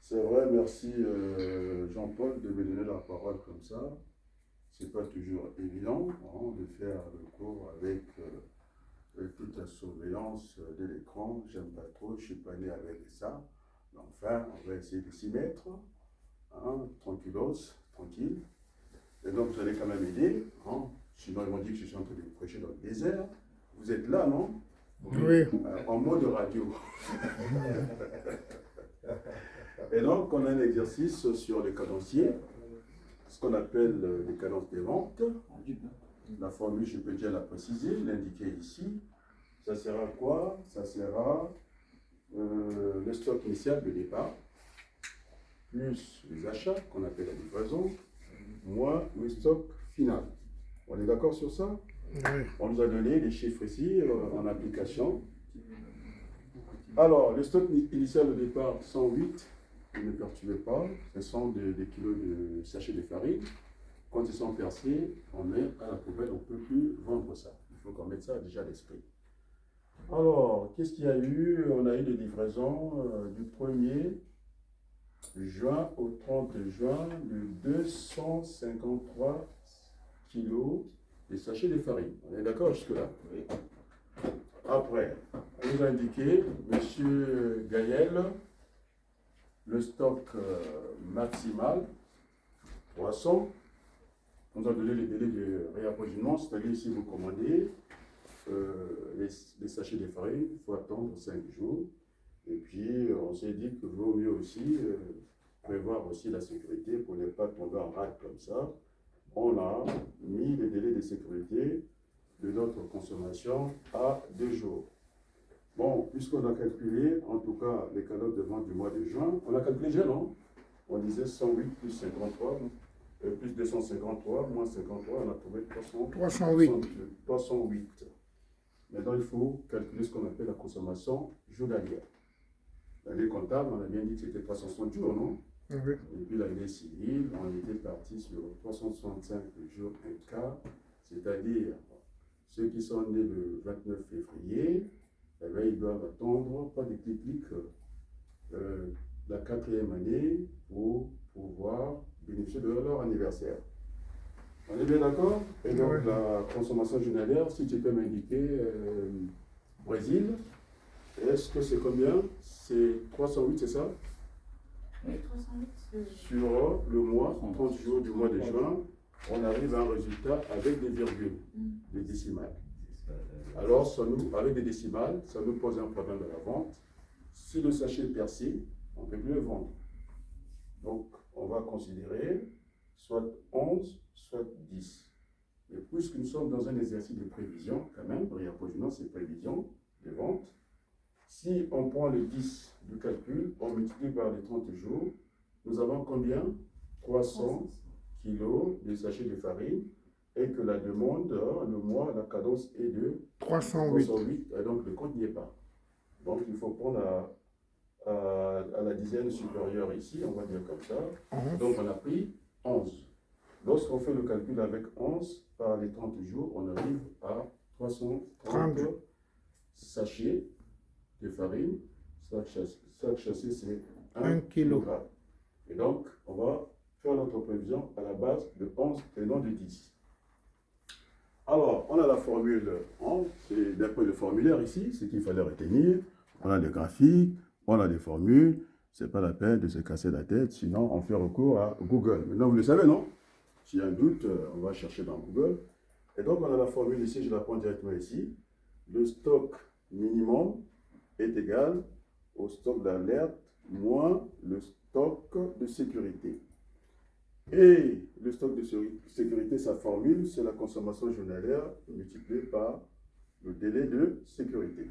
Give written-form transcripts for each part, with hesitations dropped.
C'est vrai, merci Jean-Paul de me donner la parole comme ça. C'est pas toujours évident hein, de faire le cours avec toute la surveillance de l'écran. J'aime pas trop, je suis pas né avec ça. Mais enfin, on va essayer de s'y mettre, hein, tranquillos, tranquille. Et donc, vous allez quand même aider. Hein. Sinon, ils m'ont dit que je suis en train de prêcher dans le désert. Vous êtes là, non? Oui. En mode radio. Et donc, on a un exercice sur les cadenciers, ce qu'on appelle les cadences des ventes. La formule, je peux déjà la préciser, l'indiquer ici. Ça sert à quoi? Ça sert à le stock initial de départ, plus les achats, qu'on appelle la livraison, moins le stock final. On est d'accord sur ça? Oui. On nous a donné les chiffres ici en application. Alors, le stock initial de départ, 108. Ne perturbez pas, ce sont des kilos de sachets de farine. Quand ils sont percés, on met à la poubelle, on ne peut plus vendre ça. Il faut qu'on mette ça déjà à l'esprit. Alors, qu'est-ce qu'il y a eu? On a eu des livraisons du 1er juin au 30 juin de 253 kilos de sachets de farine. On est d'accord jusque-là? Oui. Après, on nous a indiqué, M. Gaël, le stock maximal, 300. On nous a donné les délais de réapprovisionnement, c'est-à-dire si vous commandez les sachets de farine, il faut attendre 5 jours. Et puis, on s'est dit qu'il vaut mieux aussi prévoir aussi la sécurité pour ne pas tomber en rade comme ça. On a mis les délais de sécurité de notre consommation à 2 jours. Bon, puisqu'on a calculé, en tout cas, les calottes de vente du mois de juin, on a calculé déjà, non? On disait 108 plus 53, plus 253, moins 53, on a trouvé 308. Maintenant, il faut calculer ce qu'on appelle la consommation journalière. L'année comptable, on a bien dit que c'était 360 jours, non? Oui. Et puis l'année civile, on était parti sur 365 jours un quart, c'est-à-dire ceux qui sont nés le 29 février, eh bien, ils doivent attendre, pas de clic, la 4e année pour pouvoir bénéficier de leur anniversaire. On est bien d'accord? Et donc, oui. La consommation journalière, si tu peux m'indiquer, Brésil, est-ce que c'est combien? C'est 308, c'est ça? Oui, 308. Sur le mois, 30 jours du mois de juin, on arrive à un résultat avec des virgules, des décimales. Alors, avec des décimales, ça nous pose un problème de la vente. Si le sachet est percé, on ne peut plus le vendre. Donc, on va considérer soit 11, soit 10. Mais puisque nous sommes dans un exercice de prévision, quand même, réapprovisionnement, c'est prévision de vente. Si on prend le 10 du calcul, on multiplie par les 30 jours, nous avons combien? 300 kilos de sachets de farine. Et que la demande, le mois, la cadence est de 308. Et donc le compte n'y est pas. Donc il faut prendre à la dizaine supérieure ici, on va dire comme ça. Donc on a pris 11. Lorsqu'on fait le calcul avec 11 par les 30 jours, on arrive à 330 sachets de farine. Chaque sachet, c'est 1 kg. Et donc on va faire notre prévision à la base de 11 et non de 10. Alors, on a la formule, hein, c'est d'après le formulaire ici, ce qu'il fallait retenir. On a des graphiques, on a des formules. Ce n'est pas la peine de se casser la tête, sinon on fait recours à Google. Maintenant, vous le savez, non? S'il y a un doute, on va chercher dans Google. Et donc, on a la formule ici, je la prends directement ici. Le stock minimum est égal au stock d'alerte moins le stock de sécurité. Et le stock de sécurité, sa formule, c'est la consommation journalière multipliée par le délai de sécurité.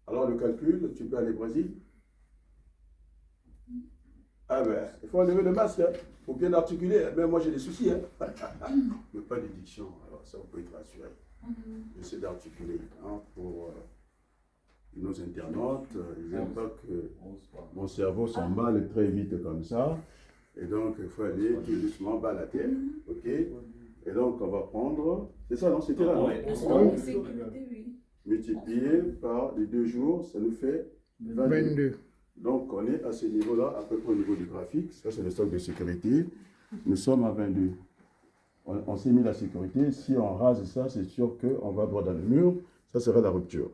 Alors le calcul, tu peux aller au Brésil? Ah ben, il faut enlever le masque, hein, pour bien articuler. Même moi j'ai des soucis, hein. Mais pas de diction, alors ça vous pouvez être rassuré. J'essaie d'articuler, hein, pour nos internautes. Ils n'aiment pas que mon cerveau s'emballe très vite comme ça. Et donc, il faut aller tout doucement bas à la terre. OK? Et donc, on va prendre. C'est ça, non? C'était là, non? Multiplié par les 2 jours, ça nous fait 22. Donc, on est à ce niveau-là, à peu près au niveau du graphique. Ça, c'est le stock de sécurité. Nous sommes à 22. On s'est mis la sécurité. Si on rase ça, c'est sûr qu'on va droit dans le mur. Ça sera la rupture.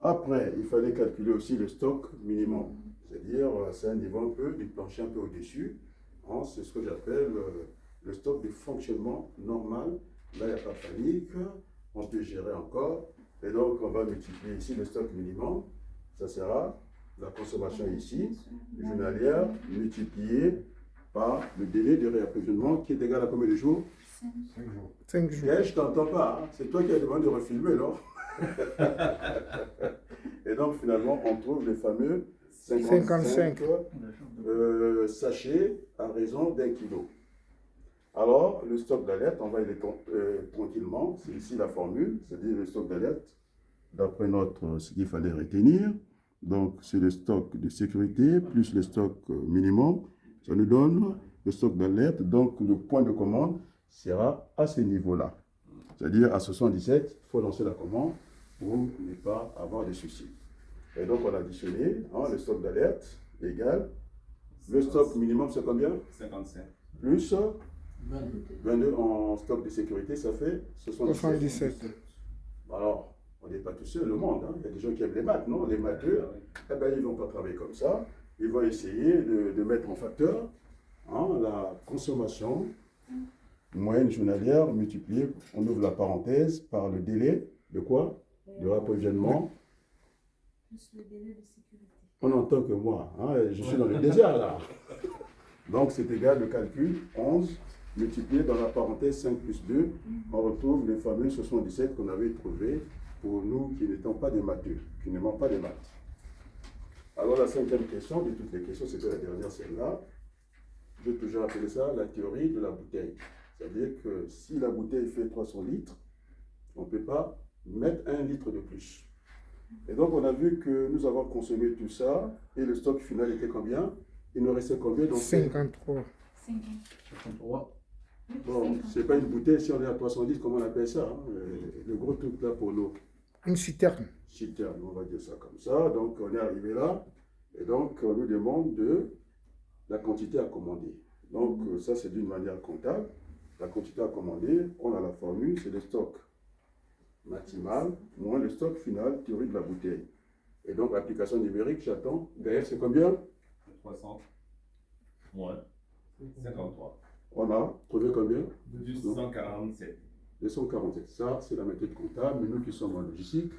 Après, il fallait calculer aussi le stock minimum. C'est-à-dire, c'est un niveau un peu, du plancher un peu au-dessus. Hein, c'est ce que j'appelle le stock de fonctionnement normal. Là, il n'y a pas de panique. On peut gérer encore. Et donc, on va multiplier ici le stock minimum. Ça sera la consommation ici, journalière, multipliée par le délai de réapprovisionnement qui est égal à combien de jours? 5 jours. Je ne t'entends pas. Hein. C'est toi qui as demandé de refilmer, non? Et donc, finalement, on trouve les fameux 55 sachets à raison d'1 kilo. Alors, le stock d'alerte, on va y aller tranquillement. C'est ici la formule, c'est-à-dire le stock d'alerte, d'après ce qu'il fallait retenir. Donc, c'est le stock de sécurité plus le stock minimum. Ça nous donne le stock d'alerte. Donc, le point de commande sera à ce niveau-là. C'est-à-dire, à 77, il faut lancer la commande pour ne pas avoir de soucis. Et donc, on a additionné le stock d'alerte égal. Le stock minimum, c'est combien? 55. Plus 22 en stock de sécurité, ça fait 77. Alors, on n'est pas tout seul au monde. Hein. Il y a des gens qui aiment les maths, non? Les matheux, eh ben, ils ne vont pas travailler comme ça. Ils vont essayer de mettre en facteur la consommation moyenne journalière multipliée, on ouvre la parenthèse, par le délai de quoi? De rapprovisionnement. Plus le délai de sécurité. On entend que moi, je suis dans le désert là. Donc c'est égal, le calcul, 11 multiplié dans la parenthèse 5 plus 2, on retrouve les fameux 77 qu'on avait trouvé pour nous qui n'étions pas des matheux, qui n'aimons pas des maths. Alors la cinquième question, de toutes les questions, c'était la dernière, celle-là. Je vais toujours appeler ça la théorie de la bouteille. C'est-à-dire que si la bouteille fait 300 litres, on ne peut pas mettre 1 litre de plus. Et donc on a vu que nous avons consommé tout ça, et le stock final était combien? Il nous restait combien? Donc 53. 53. Bon, c'est pas une bouteille, si on est à 310, comment on appelle ça? Le gros truc là pour l'eau. Une citerne. Citerne, on va dire ça comme ça. Donc on est arrivé là, et donc on nous demande de la quantité à commander. Donc ça c'est d'une manière comptable. La quantité à commander, on a la formule, c'est le stock maximal moins le stock final, théorie de la bouteille. Et donc l'application numérique, j'attends. D'ailleurs, c'est combien? 300 moins 53. On a trouvé combien? 247. 247. Ça, c'est la méthode comptable. Mais nous qui sommes en logistique,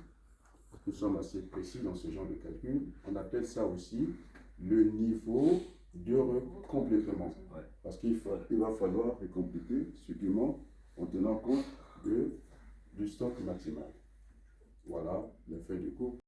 nous sommes assez précis dans ce genre de calcul. On appelle ça aussi le niveau de complétement. Ouais. Parce qu'il va falloir recompléter ce supplément en tenant compte du stock maximal. Voilà le fait du cours.